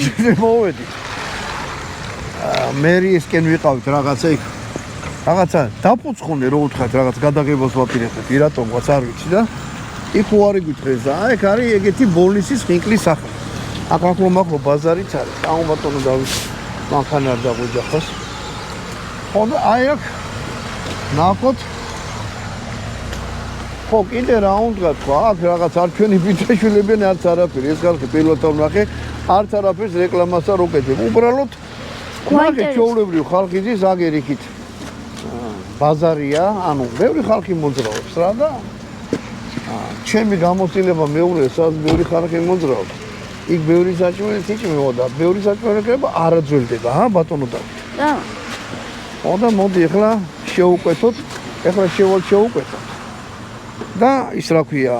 ბიჭები მოვედი. მერიისკენ ვიყავით რაღაცა იქ. რაღაცა დაფუძხუნე რო უთხრათ რაღაც გადაღებას ვაპირებთ რატომღაც არ ვიცი და იქ უარი გითხრეს და აი ეგ არის ეგეთი ბოლნისის ხინკლის სახე. აქ ახლო ბაზარიც არის. აუ ბატონო დავით მანქანა არ დაგვიჯახოს. ხოდა აი აქ ნახოთ ხო კიდე რა უნდა თქვა აქ რაღაც არ ჩვენი ბიჭაშვილებიან არც არაფერი ეს ხალხი პილოტом ნახე არც არაფერს რეკლამასა როკეთებ უბრალოდ ნახე ჩვეულებრივ ხალხი ზის აგერ იქით ბაზარია ანუ ბევრი ხალხი მოძრაობს რა და ჩემი გამოცდილება მეორე სადაც ბევრი ხალხი მოძრაობს იქ ბევრი საჭმელი თიჭმევა და ბევრი საჭმელება არ აძველდება ბატონო დავით და ხოდა მოდი ახლა შევუკვეთოთ ახლა შევუკვეთოთ და ის რა ქვია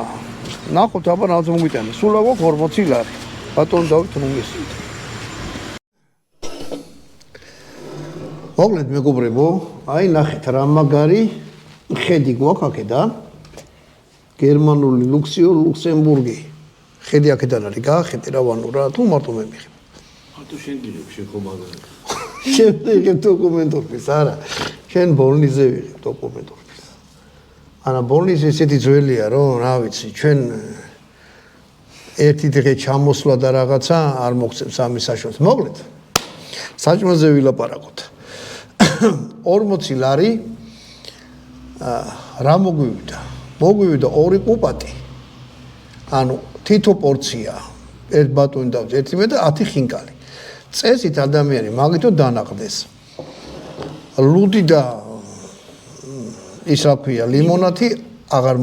ნახოთ აბა რაც მოგვიტანა სულ აქვს 40 ლარი ბატონო დავით მომესწრით მოკლედ მეგობრებო აი ნახეთ რა მაგარი ხედი გვაქვს აქედან გერმანული ლუქსემბურგი ხედი აქედან არის გაახედე რა ვანო რა თუ მარტო მე მიხებ მარტო შენ გიღებ შენ ხო მაგარი შენ ვიღებ დოკუმენტურს არა შენ ბოლნისზე ვიღებ დოკუმენტურს ანა ბოლნისი ესეთი ძველია რომ რა ვიცი ჩვენ ერთი დღე ჩამოსვლა და რაღაცა არ მოგწევს ამის საშუალებას მოკლედ საჭმელზე ვილაპარაკოთ 40 ლარი რა მოგვივიდა 2 კუპატი ანუ თითო პორცია ერთ ბატონი დავწ 1 და 10 ხინკალი წესით ადამიანი მაგითო დანაყდეს ლუდი და ის რა ქვია ლიმონათი აღარ